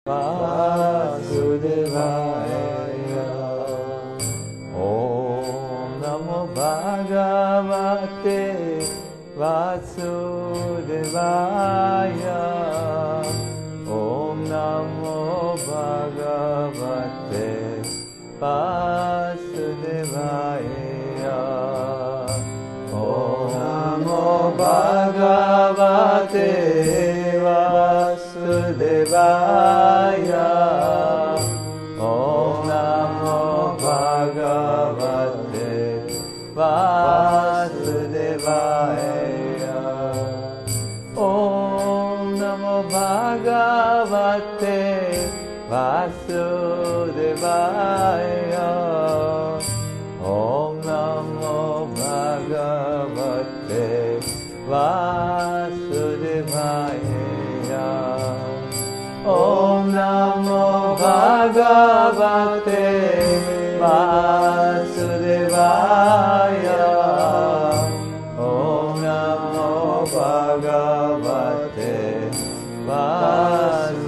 Vasudevaya. Om Namo Bhagavate Vasudevaya. Om Namo Bhagavate Vasudevaya. Om Namo Bhagavate Vasudevaya. Om Namo Bhagavate Vasudevaya. Om Namo Bhagavate Vasudevaya. Om Namo Bhagavate Vasudevaya. Om Namo Bhagavate Vasudevaya. Om Namo Bhagavate Vasudevaya.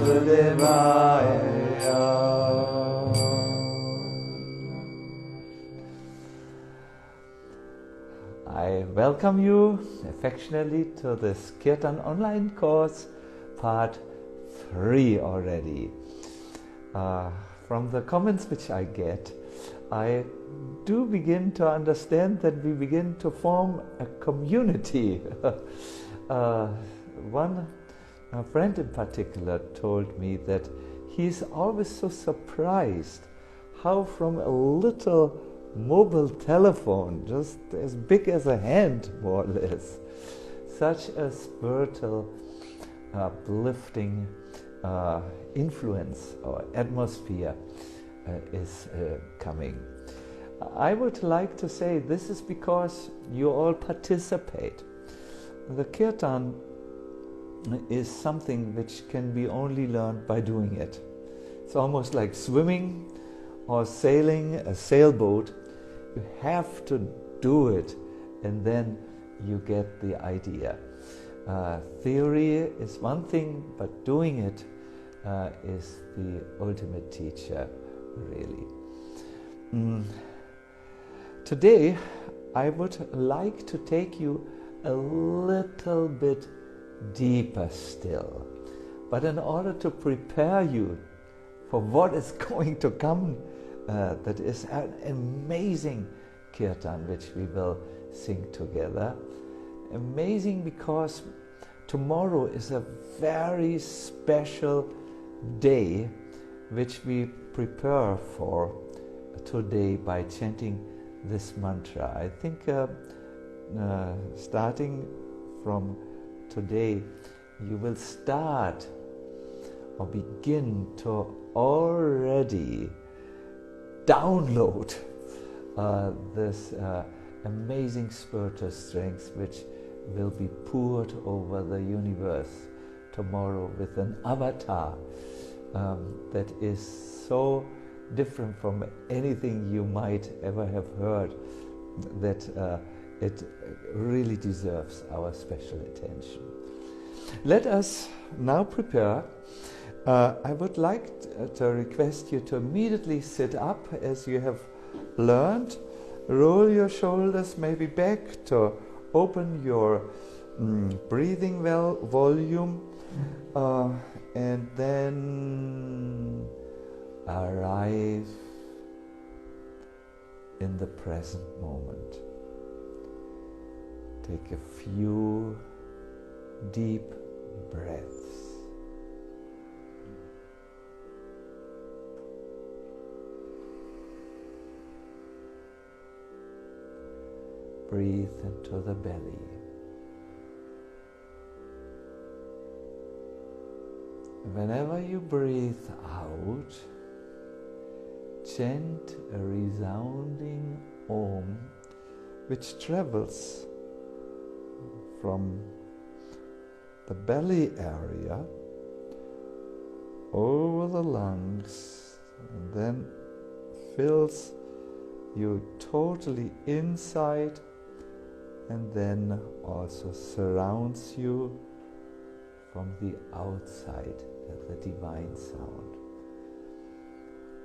I welcome you affectionately to this Kirtan online course, part 3 already. From the comments which I get, I do begin to understand that we begin to form a community. One friend in particular told me that he's always so surprised how from a little mobile telephone, just as big as a hand more or less, such a spiritual uplifting influence or atmosphere is coming. I would like to say this is because you all participate. The Kirtan is something which can be only learned by doing it. It's almost like swimming or sailing a sailboat. You have to do it and then you get the idea. Theory is one thing, but doing it is the ultimate teacher, really. Today, I would like to take you a little bit deeper still. But in order to prepare you for what is going to come, that is an amazing Kirtan which we will sing together. Amazing because tomorrow is a very special day which we prepare for today by chanting this mantra. I think starting from today you will start or begin to already download this amazing spiritual strength which will be poured over the universe tomorrow with an avatar that is so different from anything you might ever have heard, that it really deserves our special attention. Let us now prepare. I would like to request you to immediately sit up as you have learned. Roll your shoulders maybe back to open your breathing volume, and then arrive in the present moment. Take a few deep breaths. Breathe into the belly. Whenever you breathe out, chant a resounding Om which travels from the belly area over the lungs and then fills you totally inside and then also surrounds you from the outside, the divine sound.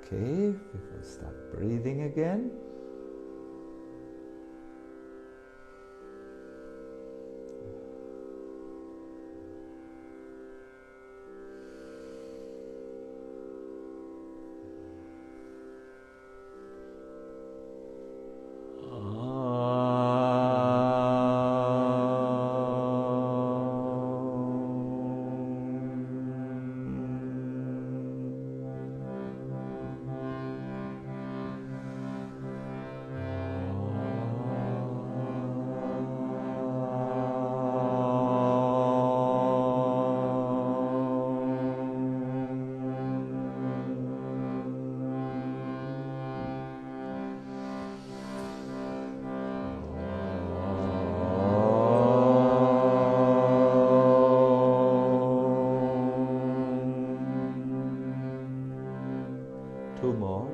Okay, we will start breathing again. Two more.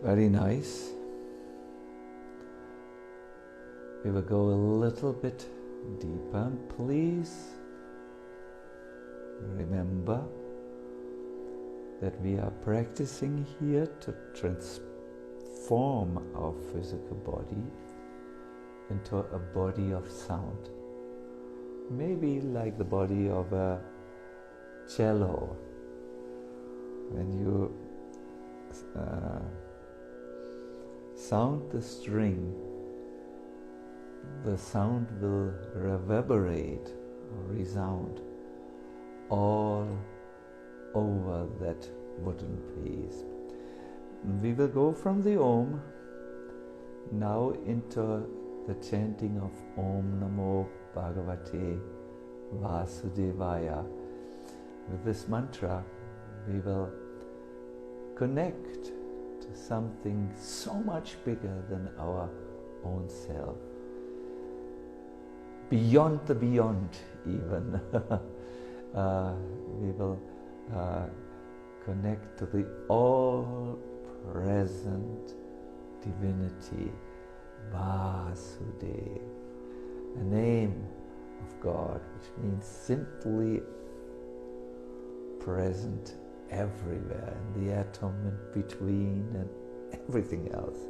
Very nice. We will go a little bit deeper. Please remember that we are practicing here to transform our physical body into a body of sound. Maybe like the body of a cello. When you sound the string, the sound will reverberate or resound all over that wooden piece. We will go from the Om now into the chanting of Om Namo Bhagavate Vasudevaya. With this mantra, we will connect to something so much bigger than our own self. Beyond the beyond even. We will connect to the all-present divinity, Vasudeva, a name of God, which means simply present everywhere, in the atom and between and everything else.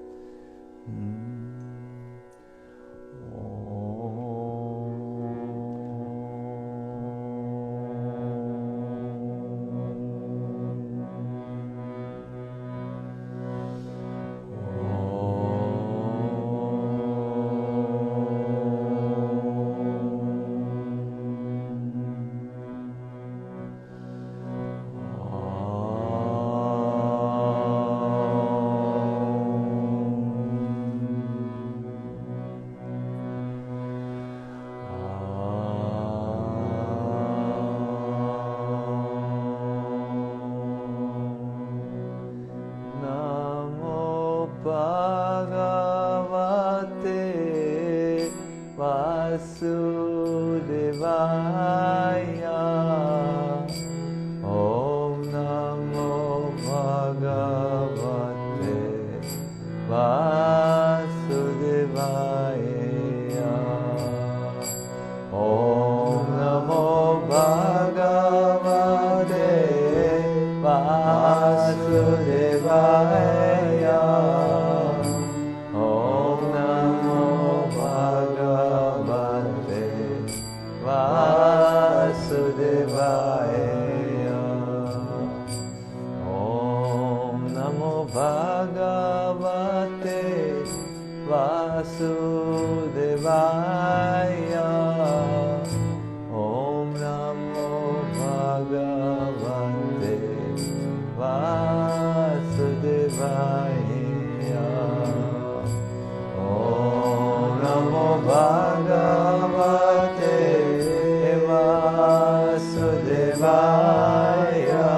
Vasudevaya.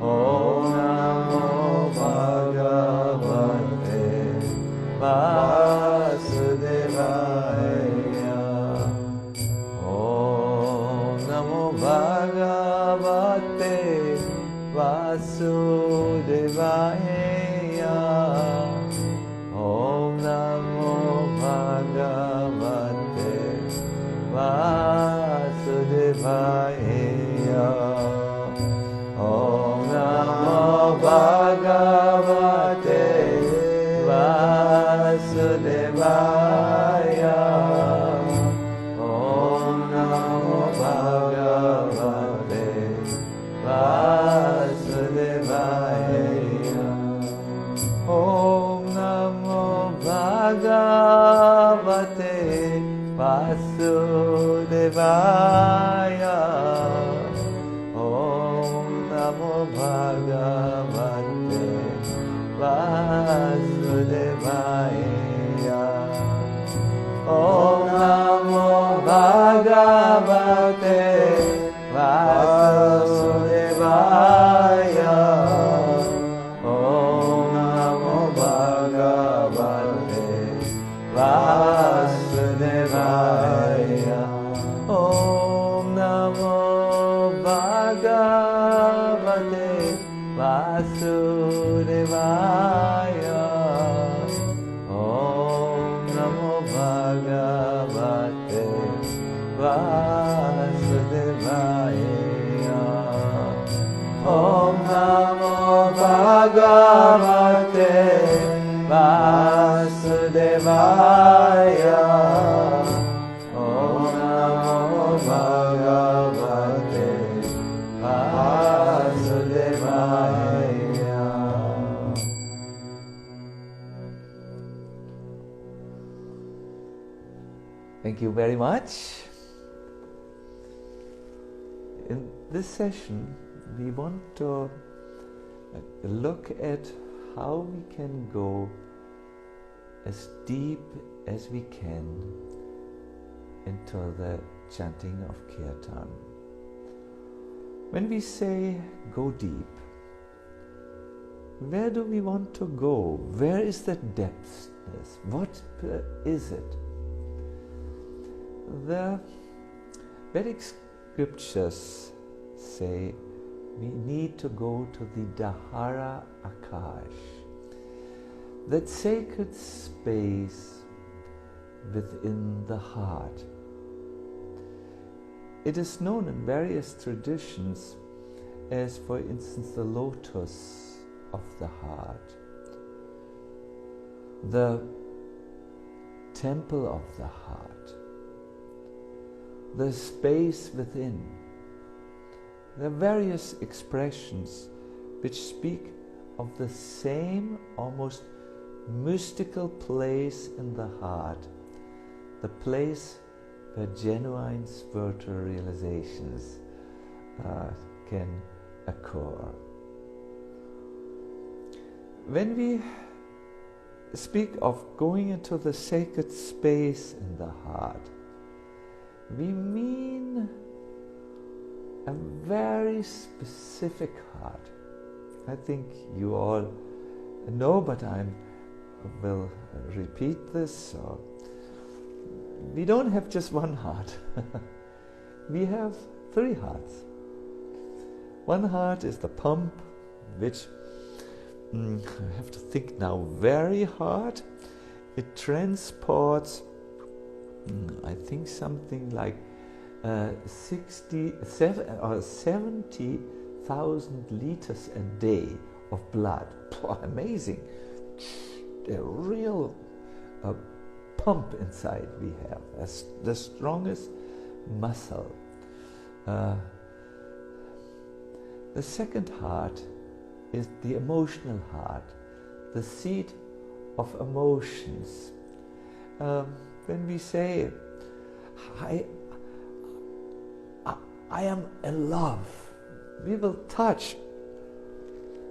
Om Vasudevaya. Om Namo Bhagavate Vasudevaya. Om Namo Bhagavate Vasudevaya. Om Namo Bhagavate Vasudevaya. Om Namo Bhagavate Vasudevaya. Om Namo Bhagavate Vasudevaya. Om Namo Bhagavate Vasudevaya. Om Namo Bhagavate Vasudevaya. Om Namo Bhagavate Vasudevaya. Om Namo Bhagavate Vasudevaya. Om Namo Bhagavate Vasudevaya. Om Namo Bhagavate Vasudevaya. Om Namo Bhagavate Vasudevaya. Thank you very much. In this session, we want to look at how we can go as deep as we can into the chanting of Kirtan. When we say go deep, where do we want to go? Where is the depthness? What is it? The Vedic scriptures say we need to go to the Dahara Akash, that sacred space within the heart. It is known in various traditions as, for instance, the lotus of the heart, the temple of the heart, the space within. There are various expressions which speak of the same almost mystical place in the heart, the place where genuine spiritual realizations can occur. When we speak of going into the sacred space in the heart, we mean a very specific heart. I think you all know, but I will repeat this. So we don't have just one heart. We have three hearts. One heart is the pump, which I have to think now very hard. It transports, I think, something like 67 or 70,000 liters a day of blood. Amazing. A real pump inside we have, as the strongest muscle. The second heart is the emotional heart, the seat of emotions. When we say, I am in love, we will touch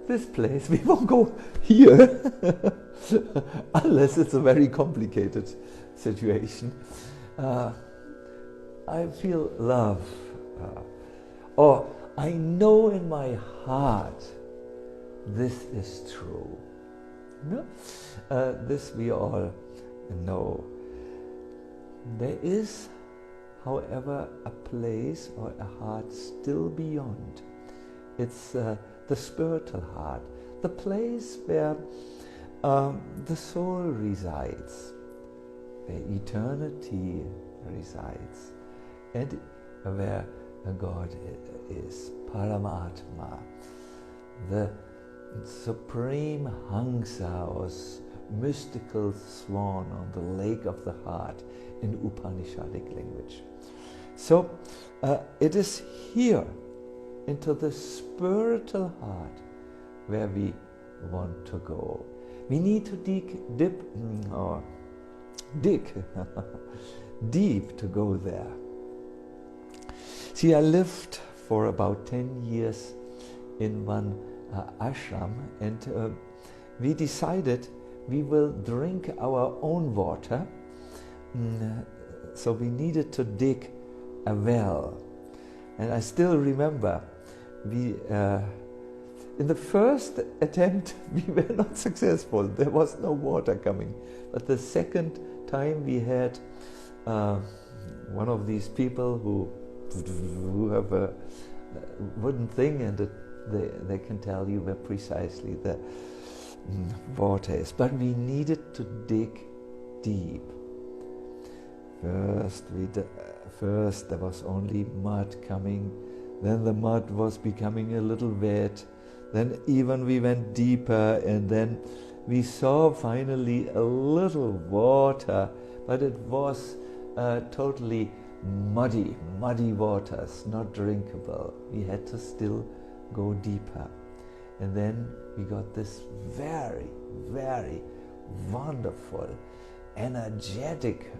this place. We won't go here unless it's a very complicated situation. I feel love, or I know in my heart this is true. No? This we all know. There is, however, a place or a heart still beyond. It's the spiritual heart, the place where the soul resides, where eternity resides, and where God is, Paramatma, the supreme Hangsa, or mystical swan on the lake of the heart in Upanishadic language. So it is here, into the spiritual heart, where we want to go. We need to dig deep to go there. See, I lived for about 10 years in one ashram, and we decided we will drink our own water, so we needed to dig a well. And I still remember, we in the first attempt we were not successful. There was no water coming. But the second time we had one of these people who have a wooden thing, and they can tell you where precisely the water is. But we needed to dig deep. First there was only mud coming, then the mud was becoming a little wet, then even we went deeper, and then we saw finally a little water, but it was totally muddy waters, not drinkable. We had to still go deeper. And then we got this very, very wonderful, energetic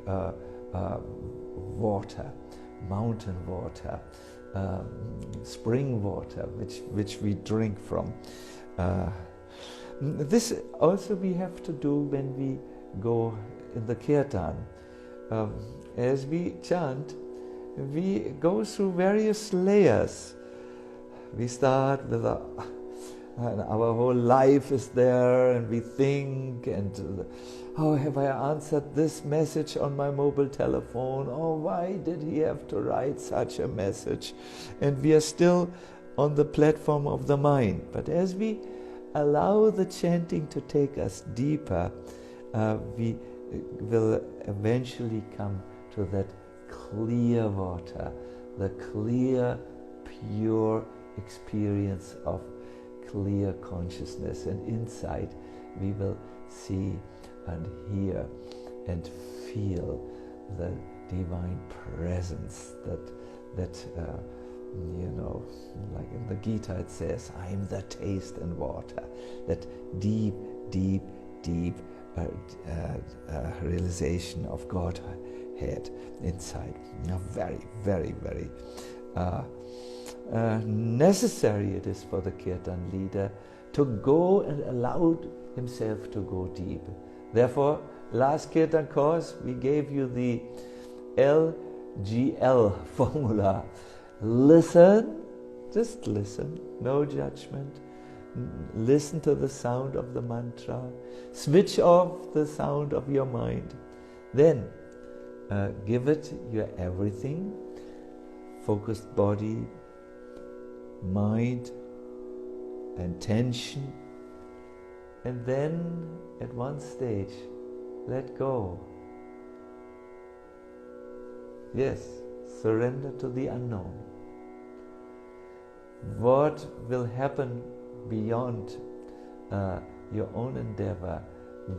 water, mountain water, spring water, which we drink from. This also we have to do when we go in the Kirtan. As we chant, we go through various layers. We start with and our whole life is there, and we think, and how have I answered this message on my mobile telephone? Oh, why did he have to write such a message? And we are still on the platform of the mind. But as we allow the chanting to take us deeper, we will eventually come to that clear water, the clear, pure experience of clear consciousness, and inside we will see and hear and feel the divine presence that you know, like in the Gita it says, I am the taste and water, that deep realization of Godhead inside. Now, very necessary it is for the Kirtan leader to go and allow himself to go deep. Therefore, last Kirtan course we gave you the LGL formula. Listen, just listen, no judgment. Listen to the sound of the mantra. Switch off the sound of your mind. Then give it your everything. Focused body, mind, and tension. And then at one stage, let go. Yes, surrender to the unknown. What will happen beyond your own endeavor,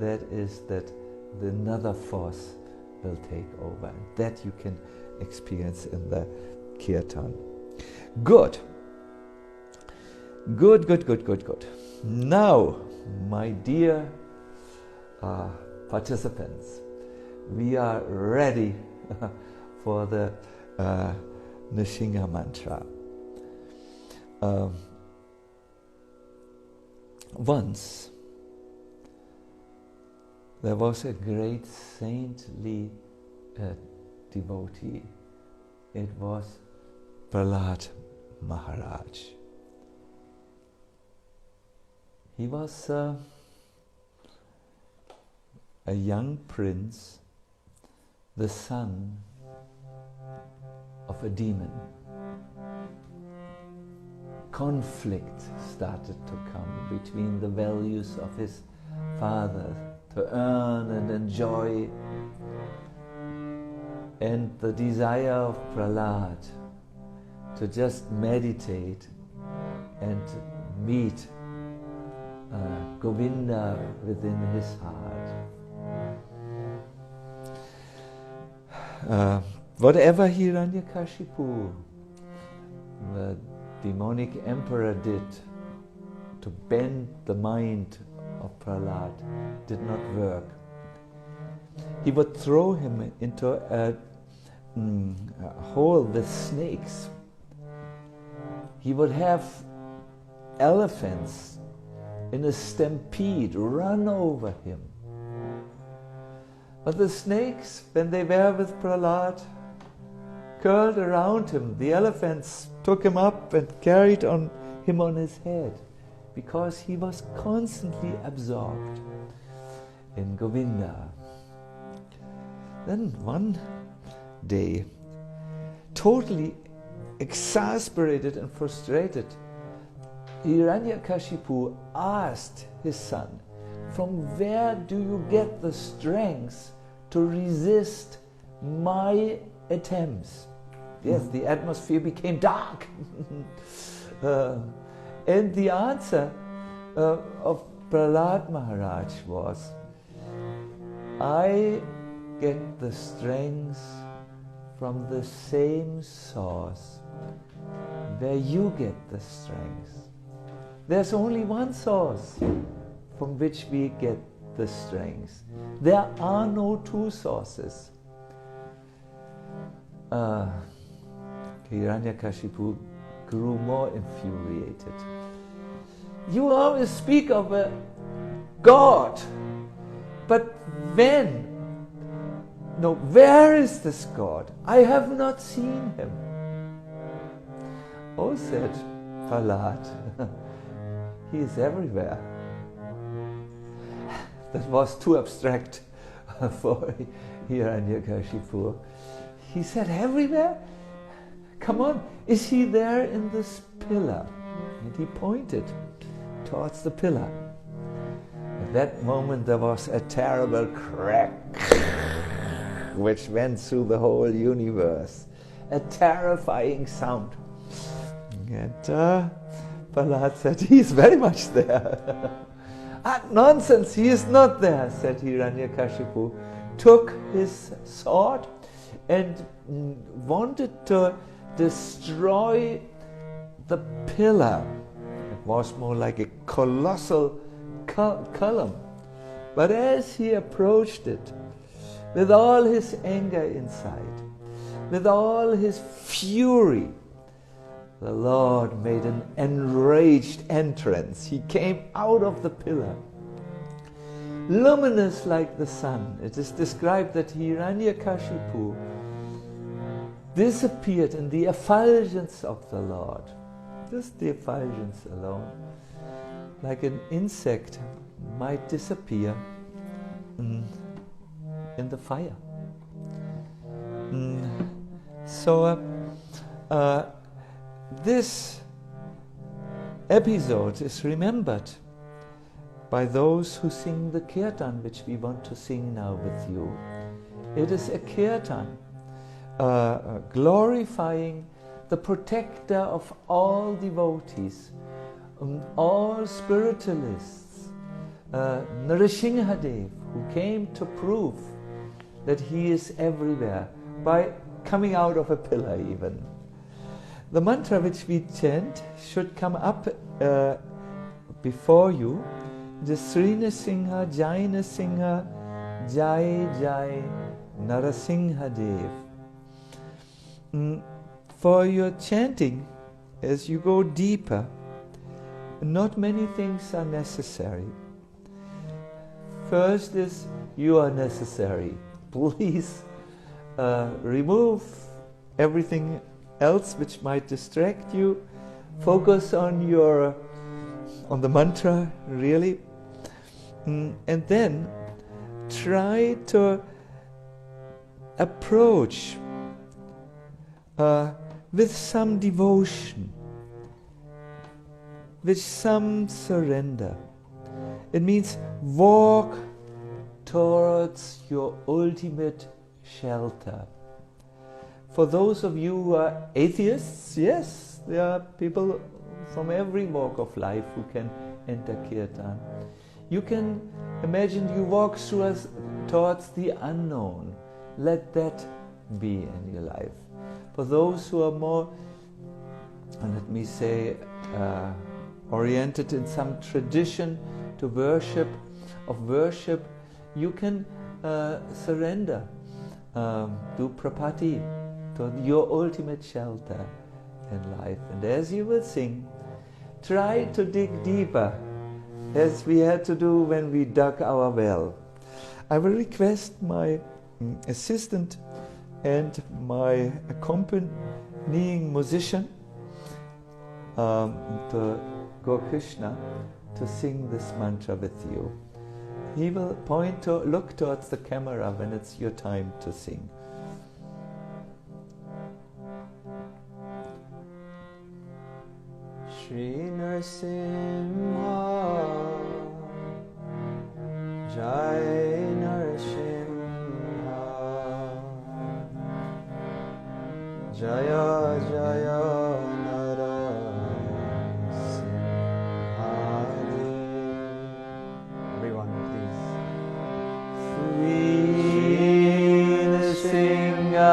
that is that another force will take over. And that you can experience in the Kirtan. Good. Now, my dear participants, we are ready for the Nishinga mantra. Once there was a great saintly devotee. It was Prahlad Maharaj. He was a young prince, the son of a demon. Conflict started to come between the values of his father to earn and enjoy and the desire of Prahlad to just meditate and meet Govinda within his heart. Whatever Hiranyakashipu, the demonic emperor, did to bend the mind of Prahlad did not work. He would throw him into a hole with snakes. He would have elephants in a stampede run over him. But the snakes, when they were with Prahlad, curled around him. The elephants took him up and carried him on his head, because he was constantly absorbed in Govinda. Then one day, totally exasperated and frustrated, Hiranyakashipu asked his son, "From where do you get the strength to resist my attempts?" Yes, the atmosphere became dark. And the answer of Prahlad Maharaj was, "I get the strength from the same source where you get the strength. There's only one source from which we get the strength. There are no two sources." Hiranyakashipu grew more infuriated. "You always speak of a God, but when? No, where is this God? I have not seen him." "Oh," said Prahlad, "he is everywhere." That was too abstract for Hiranyakashipu. He said, "Everywhere? Come on, is he there in this pillar?" And he pointed towards the pillar. At that moment there was a terrible crack which went through the whole universe. A terrifying sound. And Prahlad said, "He is very much there." "Nonsense, he is not there," said Hiranyakashipu, took his sword and wanted to destroy the pillar. It was more like a colossal column. But as he approached it, with all his anger inside, with all his fury, the Lord made an enraged entrance. He came out of the pillar, luminous like the sun. It is described that Hiranyakashipu disappeared in the effulgence of the Lord. Just the effulgence alone. Like an insect might disappear in the fire. So this episode is remembered by those who sing the Kirtan, which we want to sing now with you. It is a Kirtan glorifying the protector of all devotees, all spiritualists, Nrsimhadev, who came to prove that he is everywhere by coming out of a pillar even. The mantra which we chant should come up before you. The Sri Nrsimha Jai Nrsimha Jai Jai Narasimhadev. For your chanting, as you go deeper, not many things are necessary. First is, you are necessary. Please remove everything else which might distract you. Focus on the mantra, really. And then try to approach with some devotion, with some surrender. It means walk towards your ultimate shelter. For those of you who are atheists, yes, there are people from every walk of life who can enter Kirtan. You can imagine you walk towards the unknown. Let that be in your life. For those who are more, let me say, oriented in some tradition to worship, you can surrender, do prapati, to your ultimate shelter in life. And as you will sing, try to dig deeper, as we had to do when we dug our well. I will request my assistant and my accompanying musician, to Go Krishna, to sing this mantra with you. He will look towards the camera when it's your time to sing. Shri Narasimha, Jai Narasimha, Jaya Jaya Narasimha. Everyone, please. Shri Narasimha.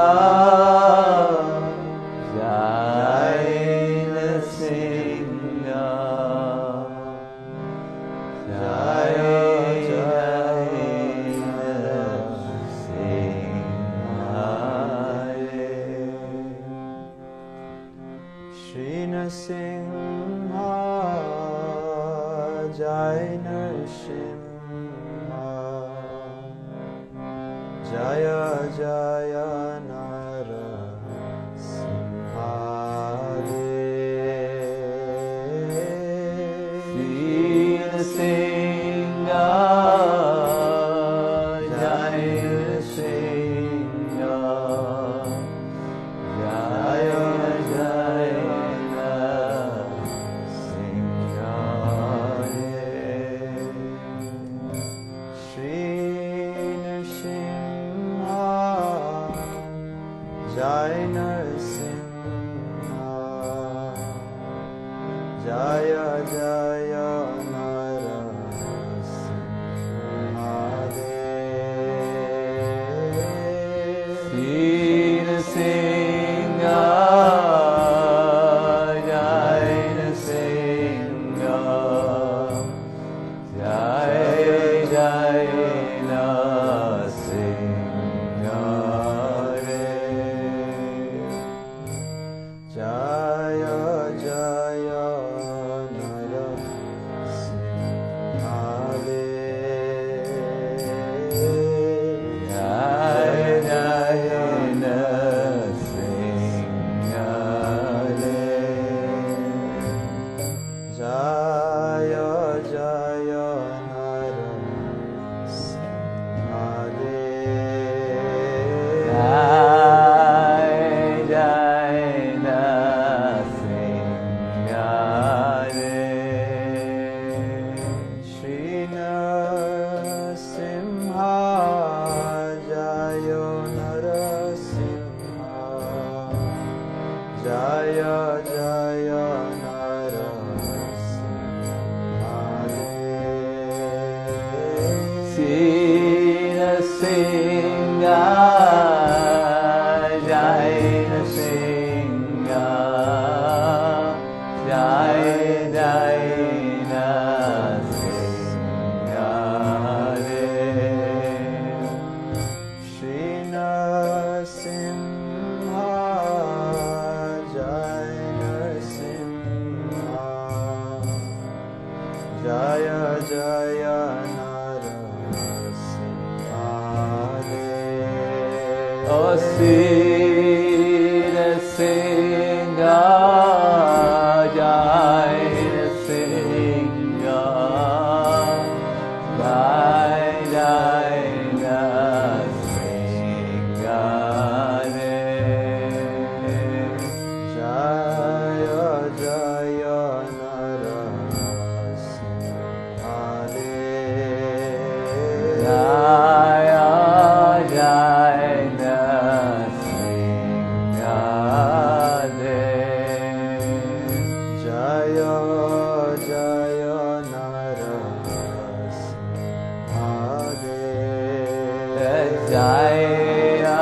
Jaya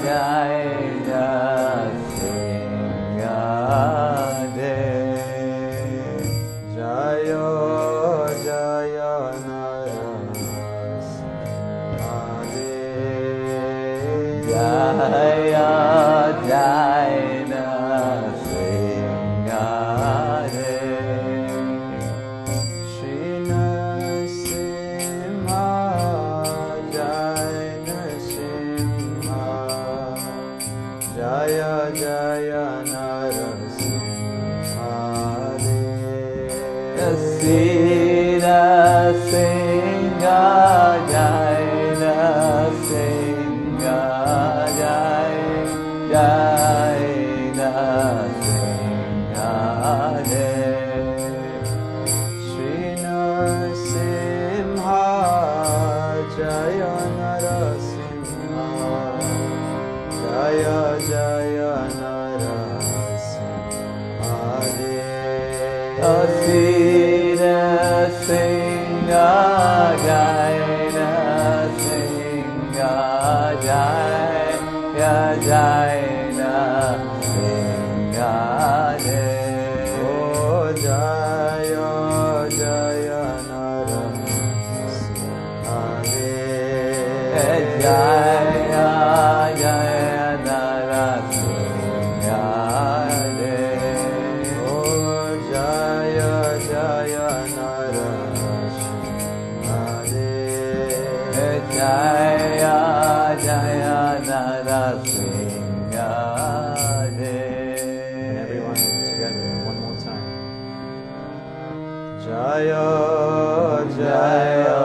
Jaya Singade Jaya Jaya Narasade Jaya Jaya Singade Shri Narasimha Jaya Narasimha Jaya Jaya Narasimha Sira Singha Jaya Singha Jaya Jaya Singha Shri Narasimha Jaya Narasimha Jaya Jaya Narasimha Asira Singha Jaya Singha Jaya Jaya Singha Oh Jaya Jaya Narasimha Jaya Jaya Narasimha Oh Jaya Jaya Narasimha Jaya Jaya Narasimha And everyone together one more time. Jaya Jaya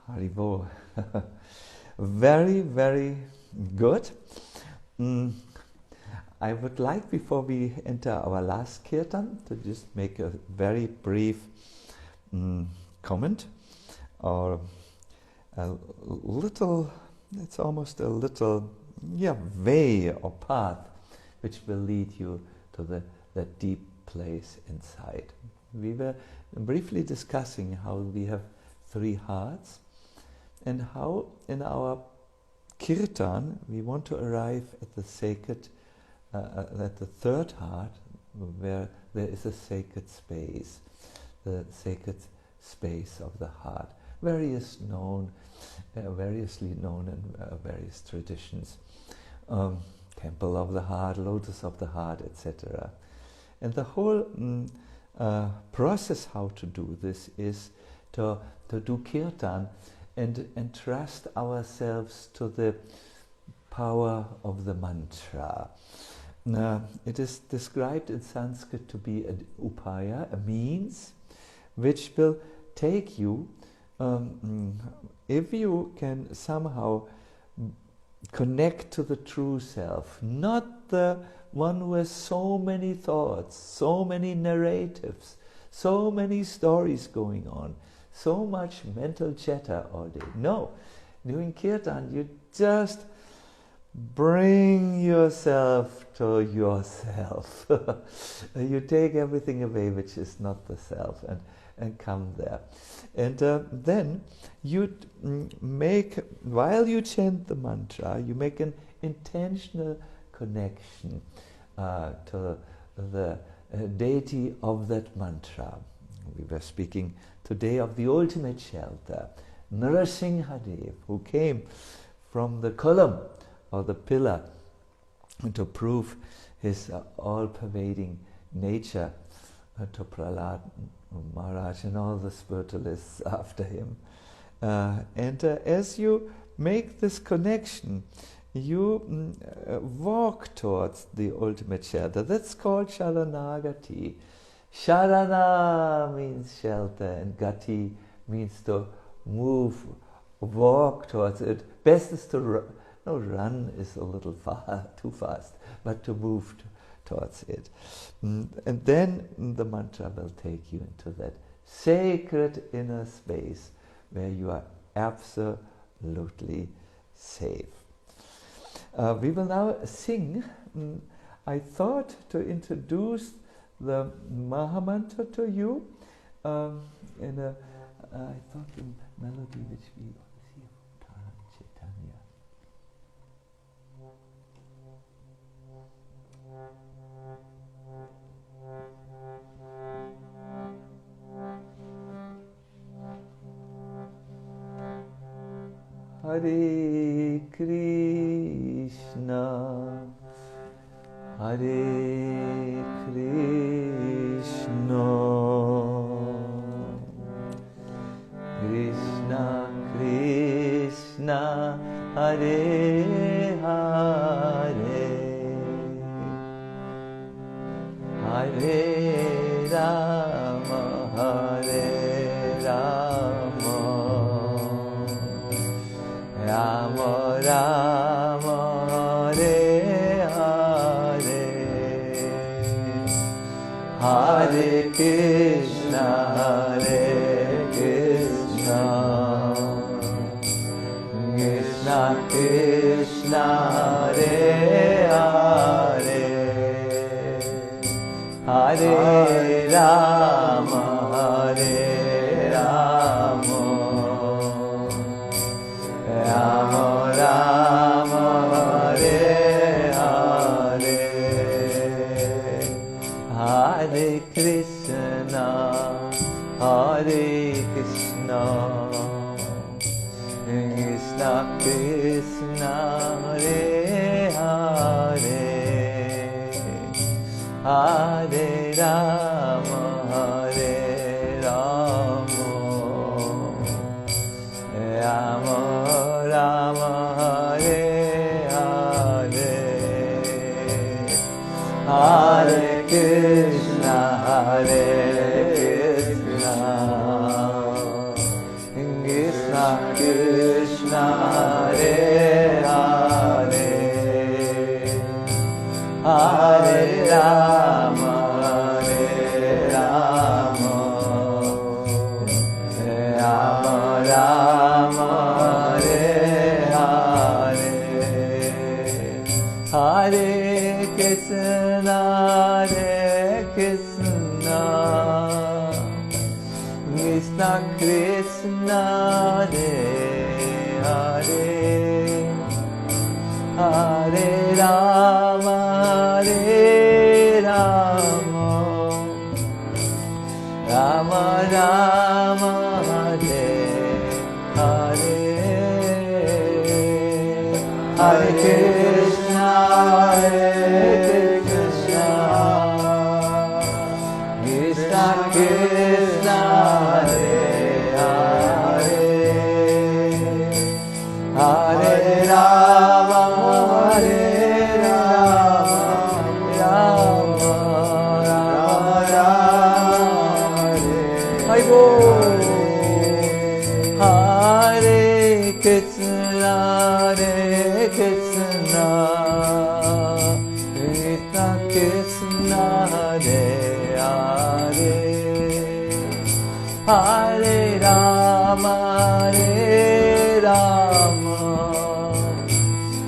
Haribo. Very, very good. I would like, before we enter our last kirtan, to just make a very brief comment, or a little, it's almost a little way or path which will lead you to the deep place inside. We were briefly discussing how we have three hearts, and how in our kirtan we want to arrive at the sacred, at the third heart, where there is a sacred space, the sacred space of the heart, variously known in various traditions. Temple of the heart, lotus of the heart, etc. And the whole process how to do this is to do kirtan and entrust ourselves to the power of the mantra. It is described in Sanskrit to be an upaya, a means, which will take you, if you can somehow connect to the true self, not the one who has so many thoughts, so many narratives, so many stories going on, so much mental chatter all day. No, doing kirtan, you just bring yourself to yourself. You take everything away which is not the self, and come there. And then you make, while you chant the mantra, you make an intentional connection to the deity of that mantra. We were speaking today of the ultimate shelter, Narasimhadev, who came from the column or the pillar to prove his all-pervading nature to Prahlad Maharaj and all the spiritualists after him. As you make this connection, you walk towards the ultimate shelter. That's called Sharanagati. Sharana means shelter, and Gati means to move, walk towards it. Best is to run. No, run is a little far, too fast, but to move towards it. And then the mantra will take you into that sacred inner space where you are absolutely absolutely safe. We will now sing. I thought to introduce the Mahamantra to you in a, I thought the melody which we see from Chaitanya. Hare Krishna, Hare Krishna, Krishna Krishna, Hare Hare, Hare Rama, Hare Rama, Rama Rama, Hare Hare, Hare Krishna, Hare Krishna, Krishna Krishna, Hare Hare, Hare Rama, Hare Rama, Rama Rama, Hare Hare, Hare Krishna, Hare Krishna, Krishna Krishna, Hare Hare, Hare Rama, Hare Rama, Rama Rama, Hare Hare, Hare Krishna, Hare Krishna, Krishna Krishna, Hare Hare, Hare Rama, Hare Rama, Rama Rama, Hare Hare, Hare Krishna, Hare Krishna, Krishna Krishna, Hare Hare, Hare Rama, Hare Rama, Rama Rama, Hare Hare, Hare Krishna, Hare Krishna, Krishna Krishna, Hare Hare, Hare Rama, Hare Rama, Rama Rama, Hare Hare, Krishna, Hare Krishna, Krishna Krishna, Hare Hare, Hare Rama, Hare Rama,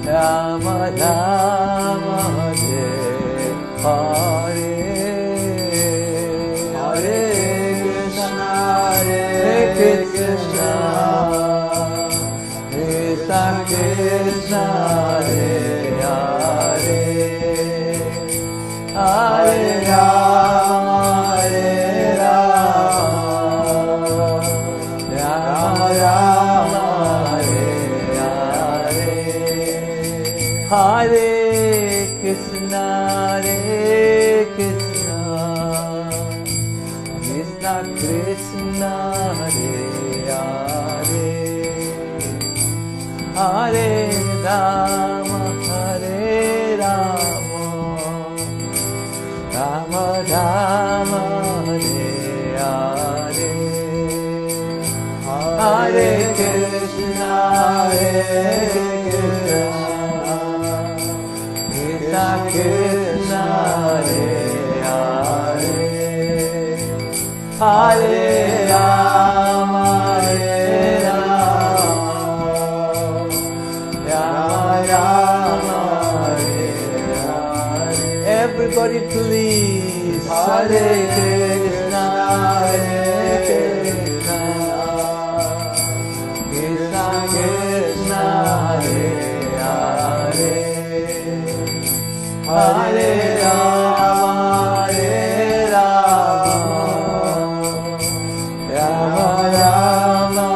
Rama Rama, Hare Hare, Hare Krishna, Hare Krishna, Krishna Krishna, Hare Hare, Hare Rama, Hare Rama, Rama Rama, Hare Hare, Hare Krishna, Hare Krishna, Krishna Krishna, Hare Hare, Hare Rama, Hare Rama, Rama Rama, Hare Hare, Hare Krishna, Hare Krishna, Krishna Krishna, Hare Hare, Hare Rama, Hare Rama, everybody please. Hare Krishna, Krishna Krishna, Hare Hare, Hare Rama, Hare Rama, Rama Rama,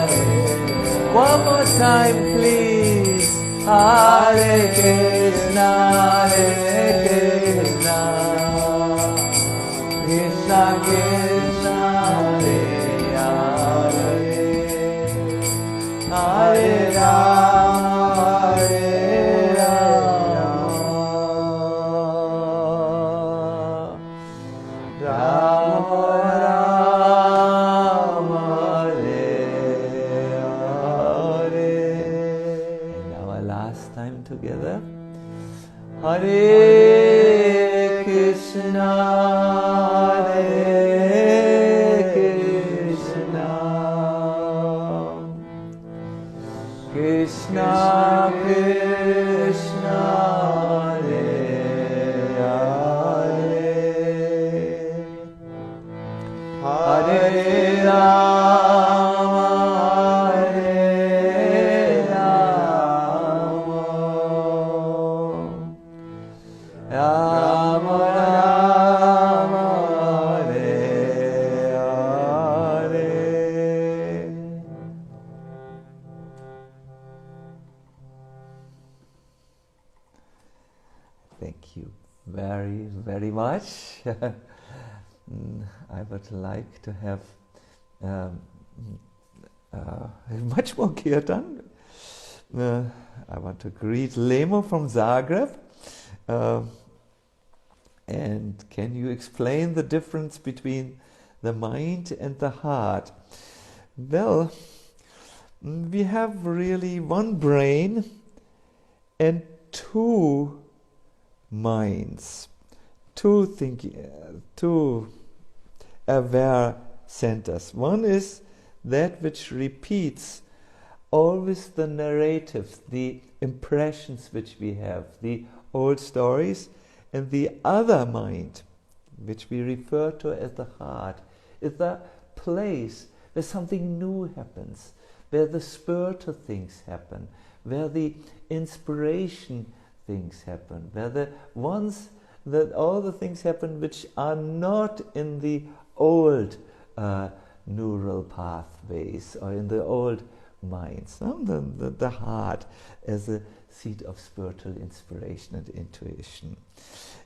Hare. One more time, please. Hare Krishna, Krishna Krishna, Hare Hare, Hare Rama, Hare Rama, Rama Rama, Hare Hare. Now our last time together. Hare Krishna, Krishna Krishna, Hare Hare, Hare Rama, Hare Rama, Rama Rama, Hare Hare. Thank you very, very much. I would like to have much more Kirtan. I want to greet Lemo from Zagreb. And can you explain the difference between the mind and the heart? Well, we have really one brain and two minds, two aware centers. One is that which repeats always the narratives, the impressions which we have, the old stories, and the other mind, which we refer to as the heart, is the place where something new happens, where the spiritual things happen, where the inspiration things happen, where all the things happen which are not in the old neural pathways or in the old minds. No? The heart as a seat of spiritual inspiration and intuition.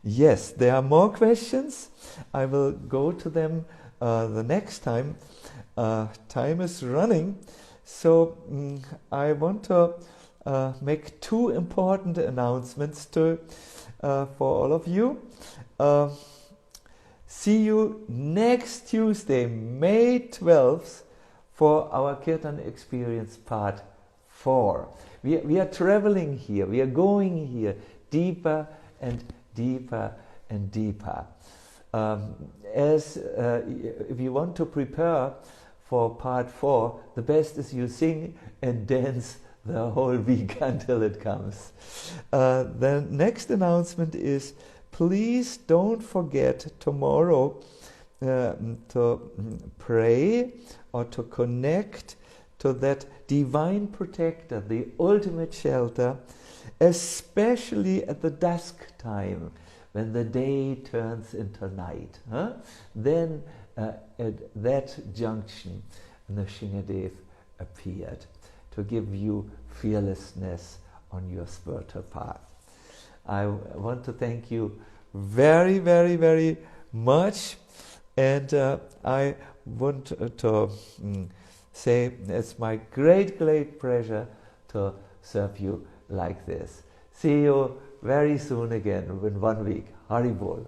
Yes, there are more questions. I will go to them the next time. Time is running, so I want to make two important announcements for all of you. See you next Tuesday, May 12th, for our Kirtan experience part 4. We are traveling here, we are going here deeper and deeper and deeper. If you want to prepare for part 4, the best is you sing and dance the whole week until it comes. The next announcement is, please don't forget tomorrow to pray or to connect to that divine protector, the ultimate shelter, especially at the dusk time, when the day turns into night. Then at that junction, Nrsimhadev appeared to give you fearlessness on your spiritual path. I want to thank you very, very, very much, and I want to say it's my great, great pleasure to serve you like this. See you very soon again in 1 week. Hari Bol.